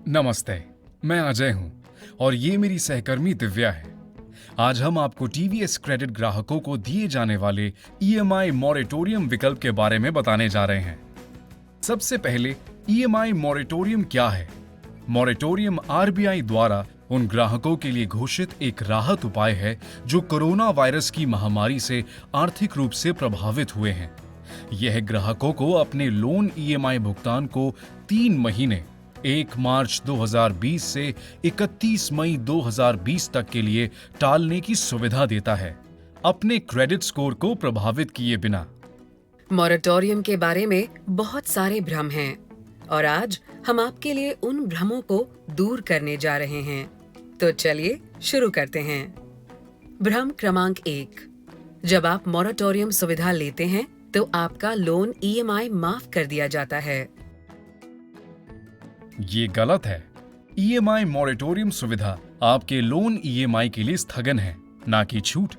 नमस्ते, मैं अजय हूं और ये मेरी सहकर्मी दिव्या है। आज हम आपको टीवीएस क्रेडिट ग्राहकों को दिए जाने वाले ईएमआई मॉरेटोरियम विकल्प के बारे में बताने जा रहे हैं। सबसे पहले ईएमआई मॉरेटोरियम क्या है? मॉरेटोरियम आरबीआई द्वारा उन ग्राहकों के लिए घोषित एक राहत उपाय है जो कोरोना वायरस की महामारी से आर्थिक रूप से प्रभावित हुए हैं। यह ग्राहकों को अपने लोन ईएमआई भुगतान को 3 महीने 1 मार्च 2020 से 31 मई 2020 तक के लिए टालने की सुविधा देता है, अपने क्रेडिट स्कोर को प्रभावित किए बिना। मॉरेटोरियम के बारे में बहुत सारे भ्रम हैं और आज हम आपके लिए उन भ्रमों को दूर करने जा रहे हैं। तो चलिए शुरू करते हैं। भ्रम क्रमांक 1। जब आप मॉरेटोरियम सुविधा लेते हैं तो आपका लोन ईएमआई माफ कर दिया जाता है। ये गलत है। ईएमआई मॉरेटोरियम सुविधा आपके लोन ईएमआई के लिए स्थगन है, ना कि छूट।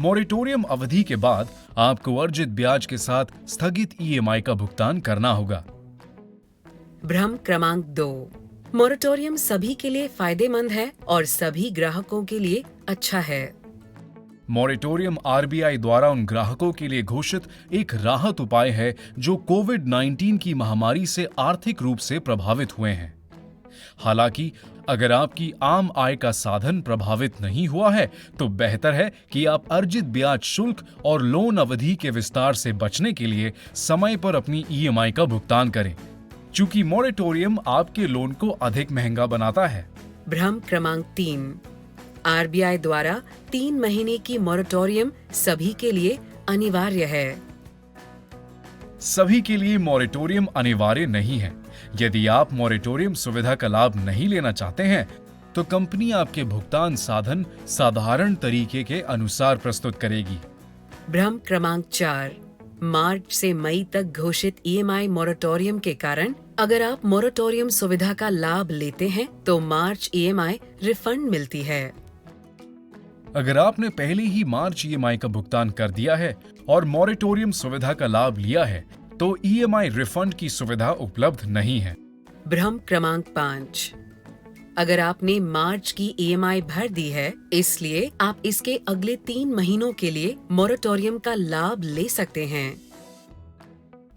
मॉरेटोरियम अवधि के बाद आपको अर्जित ब्याज के साथ स्थगित ईएमआई का भुगतान करना होगा। भ्रम क्रमांक 2। मॉरेटोरियम सभी के लिए फायदेमंद है और सभी ग्राहकों के लिए अच्छा है। मॉरेटोरियम आरबीआई द्वारा उन ग्राहकों के लिए घोषित एक राहत उपाय है जो कोविड-19 की महामारी से आर्थिक रूप से प्रभावित हुए हैं। हालांकि अगर आपकी आम आय का साधन प्रभावित नहीं हुआ है तो बेहतर है कि आप अर्जित ब्याज शुल्क और लोन अवधि के विस्तार से बचने के लिए समय पर अपनी ईएमआई का भुगतान करें, चूंकि मॉरेटोरियम आपके लोन को अधिक महंगा बनाता है। भ्रम क्रमांक 3। आरबीआई द्वारा 3 महीने की मॉरेटोरियम सभी के लिए अनिवार्य है। सभी के लिए मॉरेटोरियम अनिवार्य नहीं है। यदि आप मॉरेटोरियम सुविधा का लाभ नहीं लेना चाहते हैं तो कंपनी आपके भुगतान साधन साधारण तरीके के अनुसार प्रस्तुत करेगी। भ्रम क्रमांक 4। मार्च से मई तक घोषित ईएमआई मॉरेटोरियम के कारण अगर आप मॉरेटोरियम सुविधा का लाभ लेते हैं तो मार्च ईएमआई रिफंड मिलती है। अगर आपने पहले ही मार्च ईएमआई का भुगतान कर दिया है और मॉरेटोरियम सुविधा का लाभ लिया है तो ईएमआई रिफंड की सुविधा उपलब्ध नहीं है। भ्रम क्रमांक 5। अगर आपने मार्च की ईएमआई भर दी है, इसलिए आप इसके अगले 3 महीनों के लिए मॉरेटोरियम का लाभ ले सकते हैं।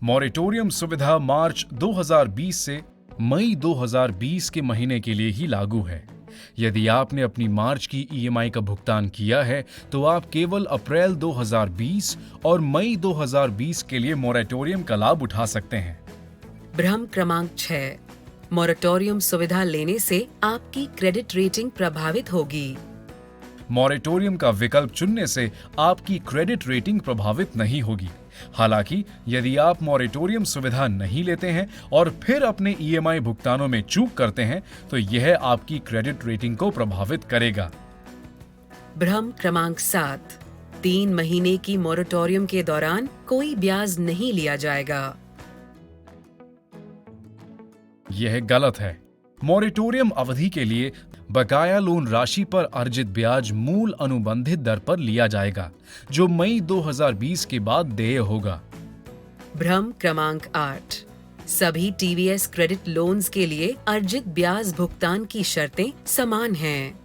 मॉरेटोरियम सुविधा मार्च 2020 से मई 2020 के महीने के लिए ही लागू है। यदि आपने अपनी मार्च की ईएमआई का भुगतान किया है तो आप केवल अप्रैल 2020 और मई 2020 के लिए मॉरेटोरियम का लाभ उठा सकते हैं। भ्रम क्रमांक 6। मॉरेटोरियम सुविधा लेने से आपकी क्रेडिट रेटिंग प्रभावित होगी। मॉरेटोरियम का विकल्प चुनने से आपकी क्रेडिट रेटिंग प्रभावित नहीं होगी। हालांकि यदि आप मॉरेटोरियम सुविधा नहीं लेते हैं और फिर अपने ईएमआई भुगतानों में चूक करते हैं तो यह आपकी क्रेडिट रेटिंग को प्रभावित करेगा। भ्रम क्रमांक 7। 3 महीने की मॉरेटोरियम के दौरान कोई ब्याज नहीं लिया जाएगा। यह गलत है। मॉरेटोरियम अवधि के लिए बकाया लोन राशि पर अर्जित ब्याज मूल अनुबंधित दर पर लिया जाएगा, जो मई 2020 के बाद देय होगा। भ्रम क्रमांक 8। सभी टीवीएस क्रेडिट लोन्स के लिए अर्जित ब्याज भुगतान की शर्तें समान हैं।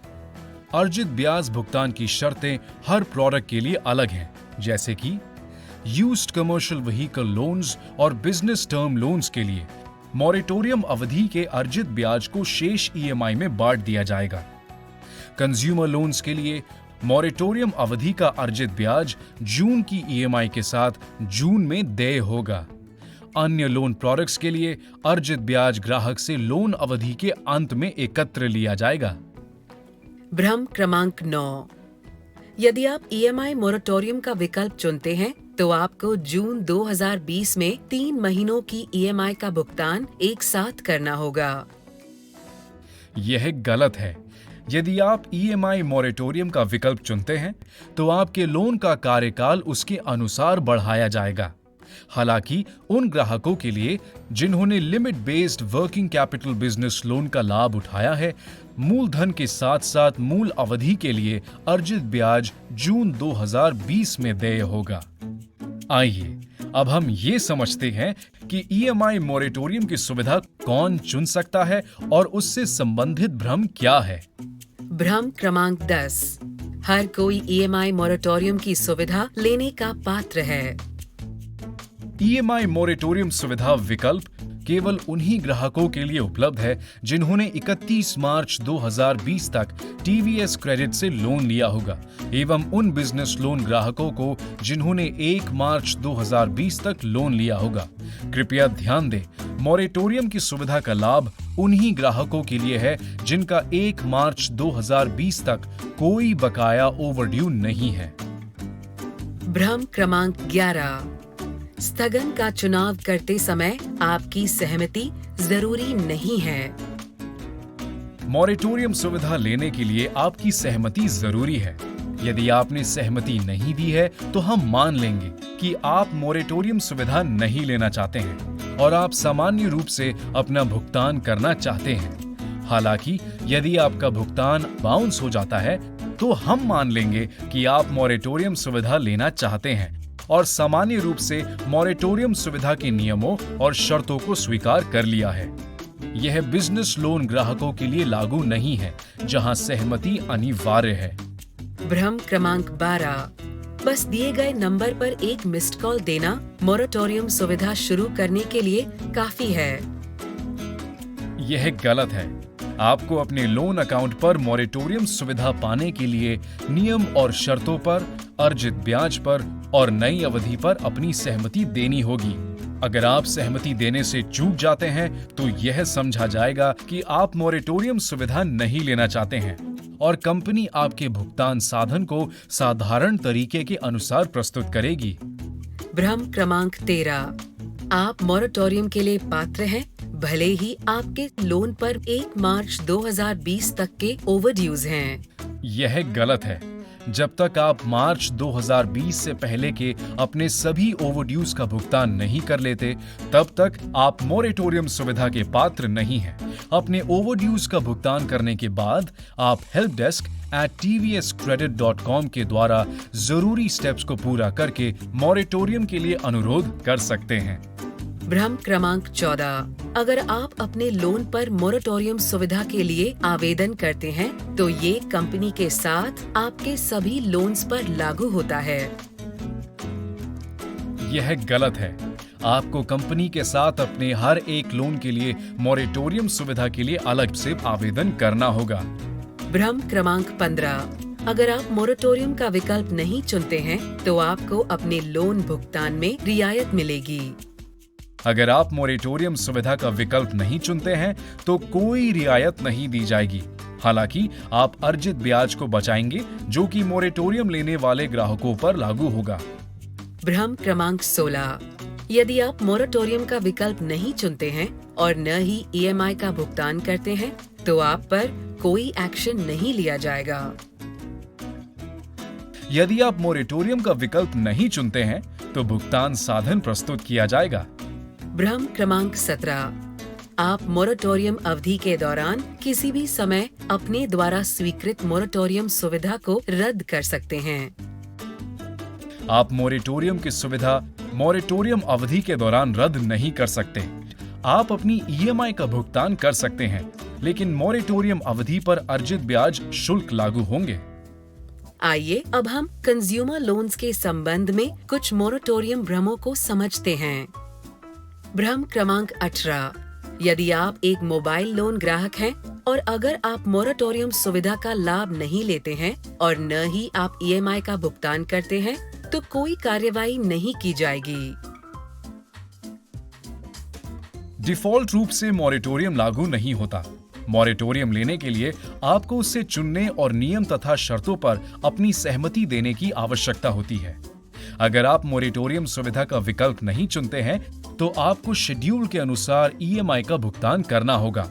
अर्जित ब्याज भुगतान की शर्तें हर प्रोडक्ट के लिए अलग हैं, जैसे कि यूज्ड कमर्शियल व्हीकल लोन्स और बिजनेस टर्म लोन्स के लिए मॉरेटोरियम अवधि के अर्जित ब्याज को शेष ईएमआई में बांट दिया जाएगा। कंज्यूमर लोन्स के लिए मॉरेटोरियम अवधि का अर्जित ब्याज जून की ईएमआई के साथ जून में देय होगा। अन्य लोन प्रोडक्ट्स के लिए अर्जित ब्याज ग्राहक से लोन अवधि के अंत में एकत्र लिया जाएगा। भ्रम क्रमांक 9। यदि आप ईएमआई मॉरेटोरियम का विकल्प चुनते हैं तो आपको जून 2020 में 3 महीनों की ईएमआई का भुगतान एक साथ करना होगा। यह गलत है। यदि आप ईएमआई मॉरेटोरियम का विकल्प चुनते हैं तो आपके लोन का कार्यकाल उसके अनुसार बढ़ाया जाएगा। हालांकि उन ग्राहकों के लिए जिन्होंने limit based working capital business loan का लाभ उठाया है, मूलधन के साथ साथ मूल अवधि के लिए अर्जित ब्याज जून 2020 में देय होगा। आइए अब हम ये समझते हैं कि ईएमआई मोरेटोरियम की सुविधा कौन चुन सकता है और उससे संबंधित भ्रम क्या है। भ्रम क्रमांक 10। हर कोई ईएमआई मोरेटोरियम की सुविधा लेने का पात्र है। ईएमआई मोरेटोरियम सुविधा विकल्प केवल उन्हीं ग्राहकों के लिए उपलब्ध है जिन्होंने 31 मार्च 2020 तक टीवीएस क्रेडिट से लोन लिया होगा एवं उन बिजनेस लोन ग्राहकों को जिन्होंने 1 मार्च 2020 तक लोन लिया होगा। कृपया ध्यान दें, मोरेटोरियम की सुविधा का लाभ उन्हीं ग्राहकों के लिए है जिनका 1 मार्च 2020 तक कोई बकाया ओवरड्यू नहीं है। भ्रम क्रमांक 11। स्थगन का चुनाव करते समय आपकी सहमति जरूरी नहीं है। मोरेटोरियम सुविधा लेने के लिए आपकी सहमति जरूरी है। यदि आपने सहमति नहीं दी है तो हम मान लेंगे कि आप मोरेटोरियम सुविधा नहीं लेना चाहते हैं और आप सामान्य रूप से अपना भुगतान करना चाहते हैं। हालांकि यदि आपका भुगतान बाउंस हो जाता है तो हम मान लेंगे कि आप मोरेटोरियम सुविधा लेना चाहते हैं और सामान्य रूप से मोरेटोरियम सुविधा के नियमों और शर्तों को स्वीकार कर लिया है। यह बिजनेस लोन ग्राहकों के लिए लागू नहीं है जहां सहमति अनिवार्य है। भ्रम क्रमांक 12। बस दिए गए नंबर पर एक मिस्ड कॉल देना मोरेटोरियम सुविधा शुरू करने के लिए काफी है। यह गलत है। आपको अपने लोन अकाउंट पर मोरेटोरियम सुविधा पाने के लिए नियम और शर्तों पर, अर्जित ब्याज पर और नई अवधि पर अपनी सहमति देनी होगी। अगर आप सहमति देने से चूक जाते हैं तो यह समझा जाएगा कि आप मोरेटोरियम सुविधा नहीं लेना चाहते हैं और कंपनी आपके भुगतान साधन को साधारण तरीके के अनुसार प्रस्तुत करेगी। भ्रम क्रमांक 13। आप मोरेटोरियम के लिए पात्र हैं भले ही आपके लोन पर 1 मार्च 2020 तक के ओवरड्यूज हैं। यह गलत है। जब तक आप मार्च 2020 से पहले के अपने सभी ओवरड्यूज का भुगतान नहीं कर लेते, तब तक आप मोरेटोरियम सुविधा के पात्र नहीं हैं। अपने ओवरड्यूज का भुगतान करने के बाद आप helpdesk@tvscredit.com के द्वारा जरूरी स्टेप्स को पूरा करके मोरेटोरियम के लिए अनुरोध कर सकते हैं। भ्रम क्रमांक 14। अगर आप अपने लोन पर मोरेटोरियम सुविधा के लिए आवेदन करते हैं तो ये कंपनी के साथ आपके सभी लोन्स पर लागू होता है। यह गलत है। आपको कंपनी के साथ अपने हर एक लोन के लिए मोरेटोरियम सुविधा के लिए अलग से आवेदन करना होगा। भ्रम क्रमांक 15। अगर आप मोरेटोरियम का विकल्प नहीं चुनते हैं तो आपको अपने लोन भुगतान में रियायत मिलेगी। अगर आप मोरेटोरियम सुविधा का विकल्प नहीं चुनते हैं तो कोई रियायत नहीं दी जाएगी। हालांकि आप अर्जित ब्याज को बचाएंगे जो कि मोरेटोरियम लेने वाले ग्राहकों पर लागू होगा। भ्रम क्रमांक 16। यदि आप मोरेटोरियम का विकल्प नहीं चुनते हैं और न ही ईएमआई का भुगतान करते हैं तो आप पर कोई एक्शन नहीं लिया जाएगा। यदि आप मोरेटोरियम का विकल्प नहीं चुनते हैं तो भुगतान साधन प्रस्तुत किया जाएगा। भ्रम क्रमांक 17। आप मोरेटोरियम अवधि के दौरान किसी भी समय अपने द्वारा स्वीकृत मोरेटोरियम सुविधा को रद्द कर सकते हैं। आप मोरेटोरियम की सुविधा मोरेटोरियम अवधि के दौरान रद्द नहीं कर सकते। आप अपनी ईएमआई का भुगतान कर सकते हैं, लेकिन मोरेटोरियम अवधि पर अर्जित ब्याज शुल्क लागू होंगे। आइए अब हम कंज्यूमर लोन्स के संबंध में कुछ मोरेटोरियम भ्रमों को समझते हैं। भ्रम क्रमांक 18। यदि आप एक मोबाइल लोन ग्राहक हैं और अगर आप मोरेटोरियम सुविधा का लाभ नहीं लेते हैं और न ही आप ईएमआई का भुगतान करते हैं तो कोई कार्यवाही नहीं की जाएगी। डिफॉल्ट रूप से मोरेटोरियम लागू नहीं होता। मोरेटोरियम लेने के लिए आपको उससे चुनने और नियम तथा शर्तों पर अपनी सहमति देने की आवश्यकता होती है। अगर आप मोरेटोरियम सुविधा का विकल्प नहीं चुनते हैं तो आपको शेड्यूल के अनुसार ईएमआई का भुगतान करना होगा।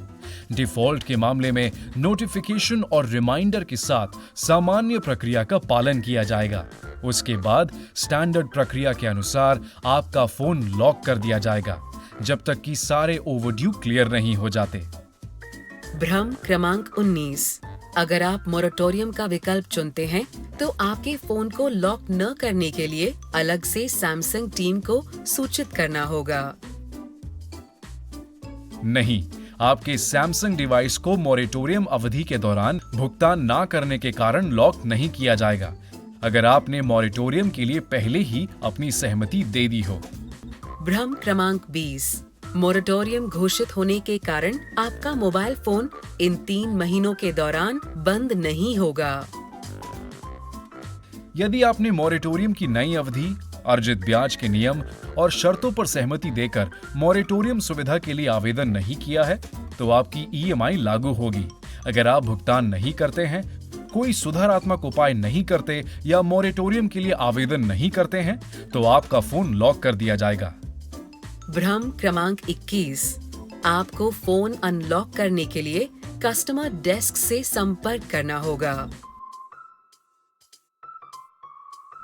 डिफॉल्ट के मामले में नोटिफिकेशन और रिमाइंडर के साथ सामान्य प्रक्रिया का पालन किया जाएगा। उसके बाद स्टैंडर्ड प्रक्रिया के अनुसार आपका फोन लॉक कर दिया जाएगा जब तक कि सारे ओवरड्यू क्लियर नहीं हो जाते। भ्रम क्रमांक 19। अगर आप मोरेटोरियम का विकल्प चुनते हैं तो आपके फोन को लॉक न करने के लिए अलग से सैमसंग टीम को सूचित करना होगा। नहीं, आपके सैमसंग डिवाइस को मॉरेटोरियम अवधि के दौरान भुगतान ना करने के कारण लॉक नहीं किया जाएगा, अगर आपने मॉरेटोरियम के लिए पहले ही अपनी सहमति दे दी हो। भ्रम क्रमांक 20। मोरेटोरियम घोषित होने के कारण आपका मोबाइल फोन इन 3 महीनों के दौरान बंद नहीं होगा। यदि आपने मॉरेटोरियम की नई अवधि, अर्जित ब्याज के नियम और शर्तों पर सहमति देकर मॉरेटोरियम सुविधा के लिए आवेदन नहीं किया है, तो आपकी ईएमआई लागू होगी। अगर आप भुगतान नहीं करते हैं, कोई सुधारात्मक उपाय नहीं करते या मॉरेटोरियम के लिए आवेदन नहीं करते हैं, तो आपका फोन लॉक कर दिया जाएगा। भ्रम क्रमांक 21। आपको फोन अनलॉक करने के लिए कस्टमर डेस्क से संपर्क करना होगा।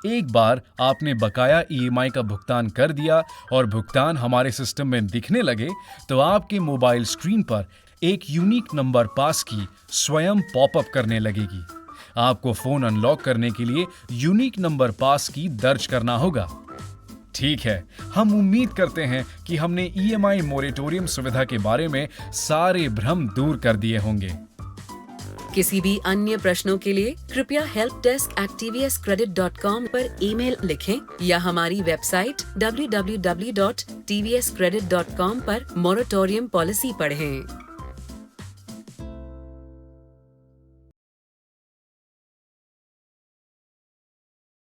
एक बार आपने बकाया ईएमआई का भुगतान कर दिया और भुगतान हमारे सिस्टम में दिखने लगे, तो आपके मोबाइल स्क्रीन पर एक यूनिक नंबर पास की स्वयं पॉपअप करने लगेगी। आपको फोन अनलॉक करने के लिए यूनिक नंबर पास की दर्ज करना होगा। ठीक है, हम उम्मीद करते हैं कि हमने ईएमआई मोरेटोरियम सुविधा के बारे में सारे भ्रम दूर कर दिए होंगे। किसी भी अन्य प्रश्नों के लिए कृपया helpdesk@tvscredit.com पर ईमेल लिखें या हमारी वेबसाइट www.tvscredit.com पर मोरेटोरियम पॉलिसी पढ़ें।